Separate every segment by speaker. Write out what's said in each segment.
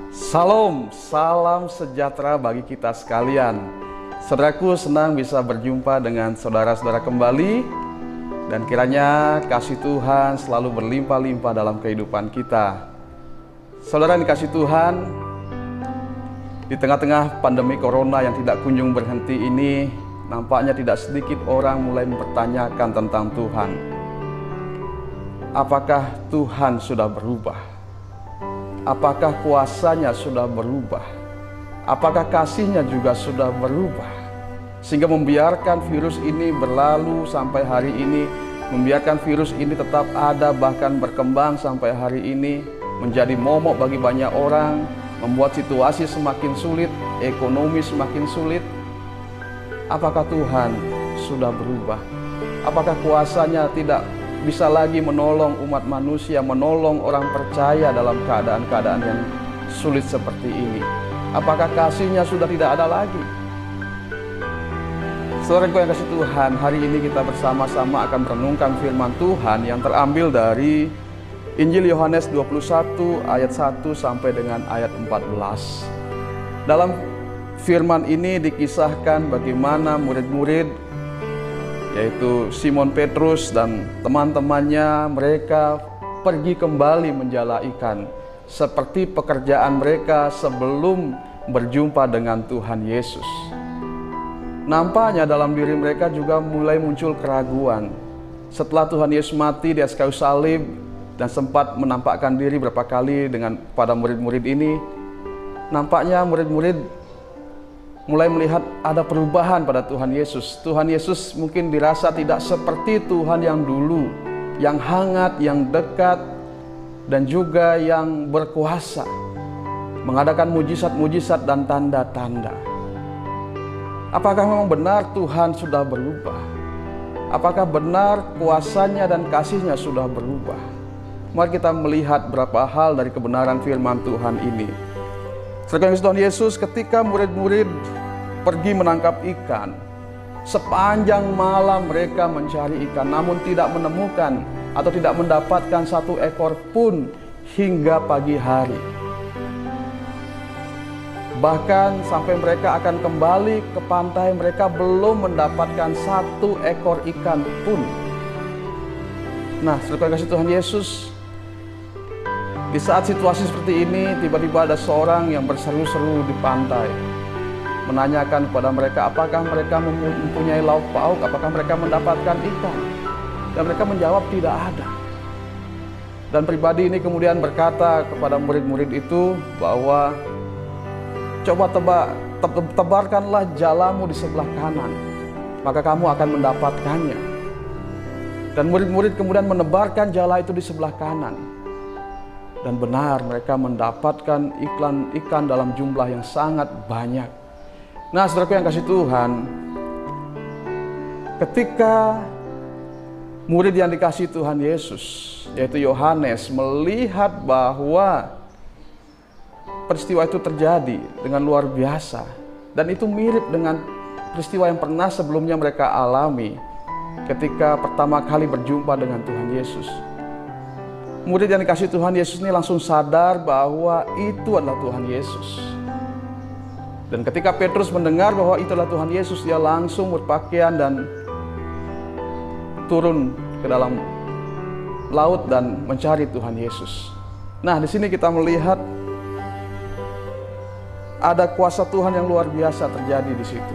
Speaker 1: Salam, salam sejahtera bagi kita sekalian. Saudaraku, senang bisa berjumpa dengan saudara-saudara kembali, dan kiranya kasih Tuhan selalu berlimpah-limpah dalam kehidupan kita. Saudara yang dikasih Tuhan, di tengah-tengah pandemi corona yang tidak kunjung berhenti ini, nampaknya tidak sedikit orang mulai mempertanyakan tentang Tuhan. Apakah Tuhan sudah berubah? Apakah kuasanya sudah berubah? Apakah kasihnya juga sudah berubah? Sehingga membiarkan virus ini berlalu sampai hari ini, membiarkan virus ini tetap ada bahkan berkembang sampai hari ini, menjadi momok bagi banyak orang, membuat situasi semakin sulit, ekonomi semakin sulit. Apakah Tuhan sudah berubah? Apakah kuasanya tidak bisa lagi menolong umat manusia, menolong orang percaya dalam keadaan-keadaan yang sulit seperti ini? Apakah kasihnya sudah tidak ada lagi? Saudaraku yang kasih Tuhan, hari ini kita bersama-sama akan merenungkan firman Tuhan yang terambil dari Injil Yohanes 21 ayat 1 sampai dengan ayat 14. Dalam firman ini dikisahkan bagaimana murid-murid, yaitu Simon Petrus dan teman-temannya, mereka pergi kembali menjala ikan seperti pekerjaan mereka sebelum berjumpa dengan Tuhan Yesus. Nampaknya dalam diri mereka juga mulai muncul keraguan. Setelah Tuhan Yesus mati di atas kayu salib dan sempat menampakkan diri berapa kali pada murid-murid ini, nampaknya murid-murid mulai melihat ada perubahan pada Tuhan Yesus. Tuhan Yesus mungkin dirasa tidak seperti Tuhan yang dulu, yang hangat, yang dekat, dan juga yang berkuasa, mengadakan mujizat-mujizat dan tanda-tanda. Apakah memang benar Tuhan sudah berubah? Apakah benar kuasanya dan kasihnya sudah berubah? Mari kita melihat beberapa hal dari kebenaran firman Tuhan ini. Sebagai Tuhan Yesus, ketika murid-murid pergi menangkap ikan, sepanjang malam mereka mencari ikan, namun tidak menemukan atau tidak mendapatkan satu ekor pun hingga pagi hari. Bahkan sampai mereka akan kembali ke pantai, mereka belum mendapatkan satu ekor ikan pun. Nah, sebagai kasih Tuhan Yesus, di saat situasi seperti ini, tiba-tiba ada seorang yang berseru-seru di pantai, menanyakan kepada mereka apakah mereka mempunyai lauk pauk, apakah mereka mendapatkan ikan. Dan mereka menjawab tidak ada. Dan pribadi ini kemudian berkata kepada murid-murid itu bahwa coba tebarkanlah jalamu di sebelah kanan, maka kamu akan mendapatkannya. Dan murid-murid kemudian menebarkan jala itu di sebelah kanan. Dan benar mereka mendapatkan ikan dalam jumlah yang sangat banyak. Nah, saudaraku yang kasih Tuhan, ketika murid yang dikasih Tuhan Yesus, yaitu Yohanes, melihat bahwa peristiwa itu terjadi dengan luar biasa, dan itu mirip dengan peristiwa yang pernah sebelumnya mereka alami ketika pertama kali berjumpa dengan Tuhan Yesus. Murid yang dikasih Tuhan Yesus ini langsung sadar bahwa itu adalah Tuhan Yesus. Dan ketika Petrus mendengar bahwa itu adalah Tuhan Yesus, dia langsung berpakaian dan turun ke dalam laut dan mencari Tuhan Yesus. Nah, di sini kita melihat ada kuasa Tuhan yang luar biasa terjadi di situ.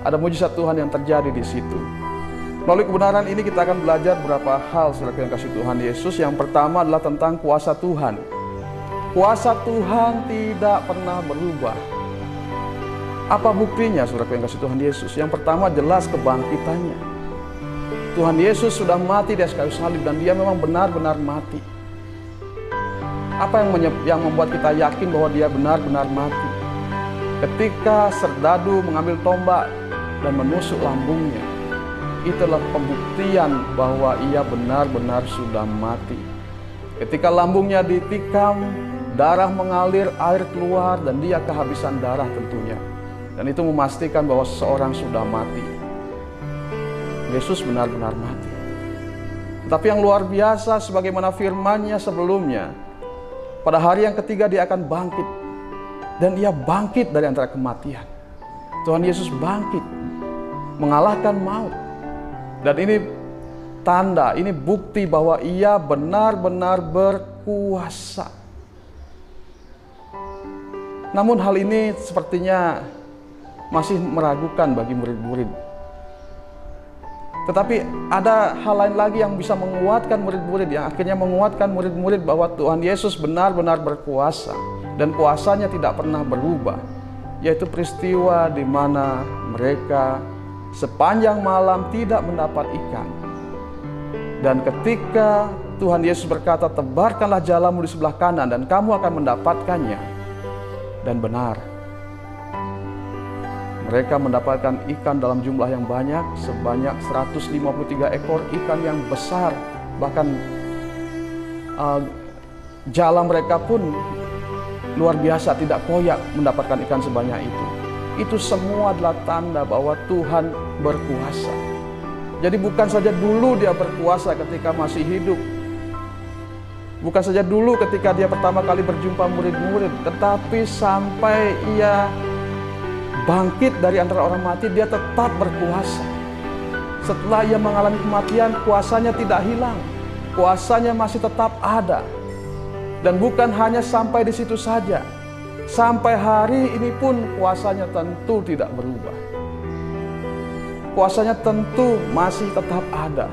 Speaker 1: Ada mujizat Tuhan yang terjadi di situ. Melalui kebenaran ini kita akan belajar beberapa hal saudara yang kasih Tuhan Yesus. Yang pertama adalah tentang kuasa Tuhan. Kuasa Tuhan tidak pernah berubah. Apa buktinya saudara yang kasih Tuhan Yesus? Yang pertama jelas kebangkitannya. Tuhan Yesus sudah mati di atas kayu salib dan dia memang benar-benar mati. Apa yang membuat kita yakin bahwa dia benar-benar mati? Ketika serdadu mengambil tombak dan menusuk lambungnya, itulah pembuktian bahwa ia benar-benar sudah mati. Ketika lambungnya ditikam, darah mengalir, air keluar, dan dia kehabisan darah tentunya. Dan itu memastikan bahwa seseorang sudah mati. Yesus benar-benar mati. Tapi yang luar biasa, sebagaimana firman-Nya sebelumnya, Pada hari yang ketiga dia akan bangkit. Dan ia bangkit dari antara kematian. Tuhan Yesus bangkit, mengalahkan maut. Dan ini tanda, ini bukti bahwa ia benar-benar berkuasa. Namun hal ini sepertinya masih meragukan bagi murid-murid. Tetapi ada hal lain lagi yang bisa menguatkan murid-murid, yang akhirnya menguatkan murid-murid bahwa Tuhan Yesus benar-benar berkuasa dan kuasanya tidak pernah berubah, yaitu peristiwa di mana mereka sepanjang malam tidak mendapat ikan. Dan ketika Tuhan Yesus berkata, "Tebarkanlah jalamu di sebelah kanan dan kamu akan mendapatkannya." Dan benar, mereka mendapatkan ikan dalam jumlah yang banyak, sebanyak 153 ekor ikan yang besar. Bahkan jala mereka pun luar biasa, tidak koyak mendapatkan ikan sebanyak itu. Itu semua adalah tanda bahwa Tuhan berkuasa. Jadi bukan saja dulu dia berkuasa ketika masih hidup, bukan saja dulu ketika dia pertama kali berjumpa murid-murid, tetapi sampai ia bangkit dari antara orang mati, dia tetap berkuasa. Setelah ia mengalami kematian, kuasanya tidak hilang. Kuasanya masih tetap ada. Dan bukan hanya sampai di situ saja. Sampai hari ini pun kuasanya tentu tidak berubah. Kuasanya tentu masih tetap ada.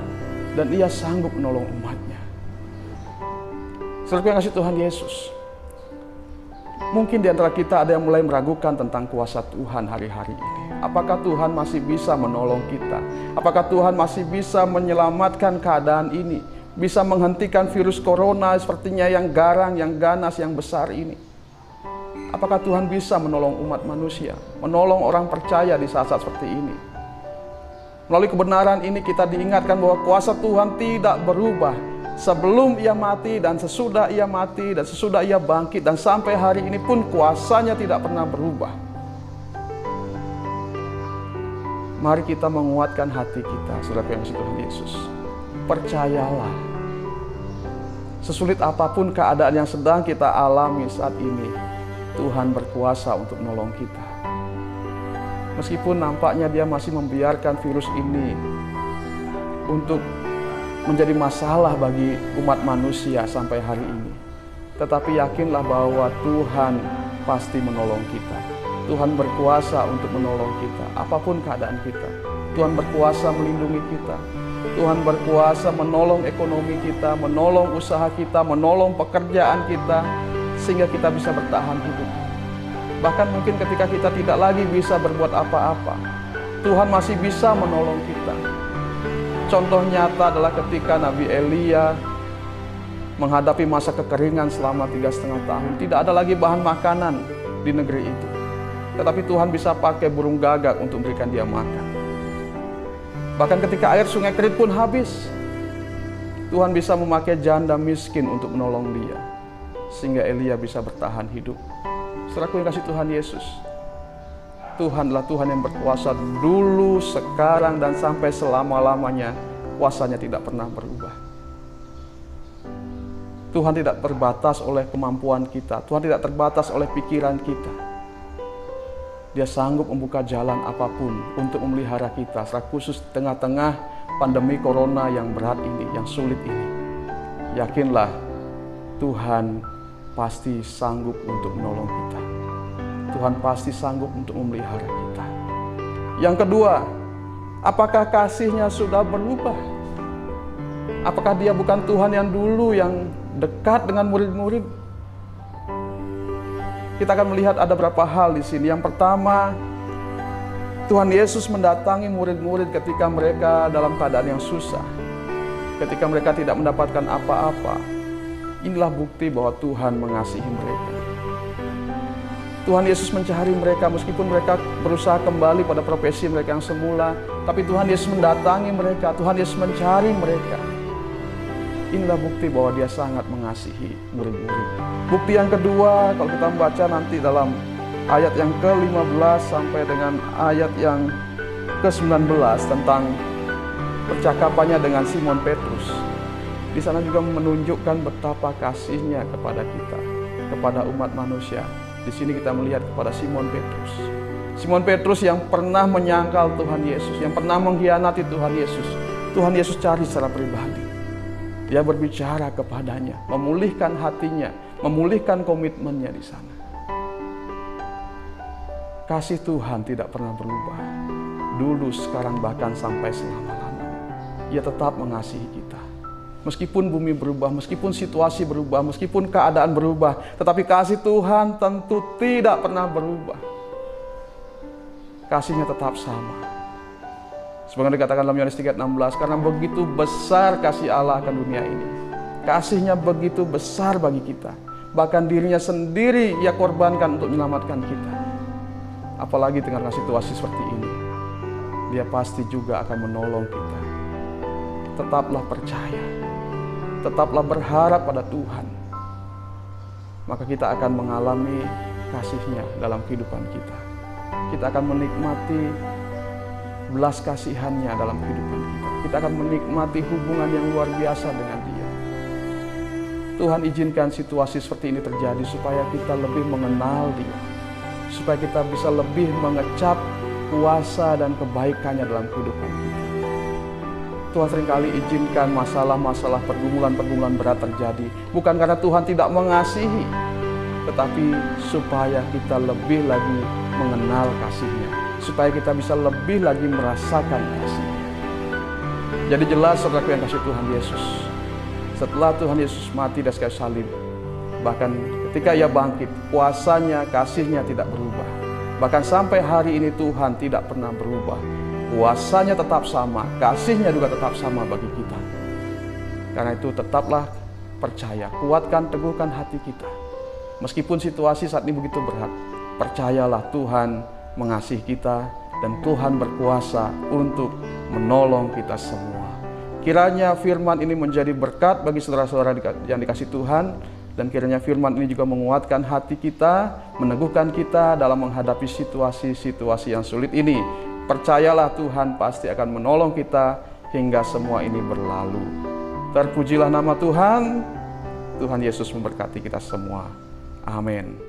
Speaker 1: Dan ia sanggup menolong umatnya. Saudara yang kasih Tuhan Yesus, mungkin di antara kita ada yang mulai meragukan tentang kuasa Tuhan hari-hari ini. Apakah Tuhan masih bisa menolong kita? Apakah Tuhan masih bisa menyelamatkan keadaan ini? Bisa menghentikan virus corona sepertinya yang garang, yang ganas, yang besar ini? Apakah Tuhan bisa menolong umat manusia? Menolong orang percaya di saat-saat seperti ini? Melalui kebenaran ini kita diingatkan bahwa kuasa Tuhan tidak berubah. Sebelum ia mati dan sesudah ia mati dan sesudah ia bangkit dan sampai hari ini pun kuasanya tidak pernah berubah. Mari kita menguatkan hati kita, saudara yang kasih Tuhan Yesus. Percayalah, sesulit apapun keadaan yang sedang kita alami saat ini, Tuhan berkuasa untuk menolong kita. Meskipun nampaknya dia masih membiarkan virus ini untuk menjadi masalah bagi umat manusia sampai hari ini. Tetapi yakinlah bahwa Tuhan pasti menolong kita. Tuhan berkuasa untuk menolong kita, apapun keadaan kita. Tuhan berkuasa melindungi kita. Tuhan berkuasa menolong ekonomi kita, menolong usaha kita, menolong pekerjaan kita, sehingga kita bisa bertahan hidup. Bahkan mungkin ketika kita tidak lagi bisa berbuat apa-apa, Tuhan masih bisa menolong kita. Contoh nyata adalah ketika Nabi Elia menghadapi masa kekeringan selama 3,5 tahun. Tidak ada lagi bahan makanan di negeri itu. Tetapi Tuhan bisa pakai burung gagak untuk memberikan dia makan. Bahkan ketika air sungai Kerit pun habis, Tuhan bisa memakai janda miskin untuk menolong dia. Sehingga Elia bisa bertahan hidup. Saudaraku yang kasih Tuhan Yesus, Tuhanlah Tuhan yang berkuasa dulu, sekarang, dan sampai selama-lamanya. Kuasanya tidak pernah berubah. Tuhan tidak terbatas oleh kemampuan kita. Tuhan tidak terbatas oleh pikiran kita. Dia sanggup membuka jalan apapun untuk memelihara kita, secara khusus di tengah-tengah pandemi corona yang berat ini, yang sulit ini. Yakinlah, Tuhan pasti sanggup untuk menolong kita. Tuhan pasti sanggup untuk memelihara kita. Yang kedua, apakah kasih-Nya sudah berubah? Apakah Dia bukan Tuhan yang dulu yang dekat dengan murid-murid? Kita akan melihat ada beberapa hal di sini. Yang pertama, Tuhan Yesus mendatangi murid-murid ketika mereka dalam keadaan yang susah. Ketika mereka tidak mendapatkan apa-apa. Inilah bukti bahwa Tuhan mengasihi mereka. Tuhan Yesus mencari mereka meskipun mereka berusaha kembali pada profesi mereka yang semula. Tapi Tuhan Yesus mendatangi mereka, Tuhan Yesus mencari mereka. Inilah bukti bahwa Dia sangat mengasihi murid-murid. Bukti yang kedua, kalau kita membaca nanti dalam ayat yang ke-15 sampai dengan ayat yang ke-19 tentang percakapannya dengan Simon Petrus. Di sana juga menunjukkan betapa kasih-Nya kepada kita. kepada umat manusia. Di sini kita melihat kepada Simon Petrus. Simon Petrus yang pernah menyangkal Tuhan Yesus, yang pernah mengkhianati Tuhan Yesus. Tuhan Yesus cari secara pribadi. Dia berbicara kepadanya, memulihkan hatinya, memulihkan komitmennya di sana. Kasih Tuhan tidak pernah berubah. Dulu, sekarang, bahkan sampai selama-lamanya. Ia tetap mengasihi kita. Meskipun bumi berubah, meskipun situasi berubah, meskipun keadaan berubah, tetapi kasih Tuhan tentu tidak pernah berubah. Kasihnya tetap sama. Sebagaimana dikatakan dalam Yohanes 3:16, karena begitu besar kasih Allah akan dunia ini. Kasihnya begitu besar bagi kita. Bahkan dirinya sendiri ia korbankan untuk menyelamatkan kita. Apalagi dengan situasi seperti ini, dia pasti juga akan menolong kita. Tetaplah percaya. Tetaplah berharap pada Tuhan. Maka kita akan mengalami kasih-Nya dalam kehidupan kita. Kita akan menikmati belas kasihan-Nya dalam kehidupan kita. Kita akan menikmati hubungan yang luar biasa dengan Dia. Tuhan izinkan situasi seperti ini terjadi supaya kita lebih mengenal Dia. Supaya kita bisa lebih mengecap kuasa dan kebaikan-Nya dalam kehidupan kita. Tuhan seringkali izinkan masalah-masalah, pergumulan-pergumulan berat terjadi. Bukan karena Tuhan tidak mengasihi, tetapi supaya kita lebih lagi mengenal kasih-Nya. Supaya kita bisa lebih lagi merasakan kasih. Jadi jelas, saudaraku yang kasih Tuhan Yesus, setelah Tuhan Yesus mati di kayu salib, bahkan ketika Ia bangkit, kuasanya, kasih-Nya tidak berubah. Bahkan sampai hari ini Tuhan tidak pernah berubah. Kuasanya tetap sama, kasih-Nya juga tetap sama bagi kita. Karena itu tetaplah percaya, kuatkan, teguhkan hati kita. Meskipun situasi saat ini begitu berat, percayalah Tuhan mengasihi kita dan Tuhan berkuasa untuk menolong kita semua. Kiranya firman ini menjadi berkat bagi saudara-saudara yang dikasihi Tuhan, dan kiranya firman ini juga menguatkan hati kita, meneguhkan kita dalam menghadapi situasi-situasi yang sulit ini. Percayalah Tuhan pasti akan menolong kita hingga semua ini berlalu. Terpujilah nama Tuhan. Tuhan Yesus memberkati kita semua. Amin.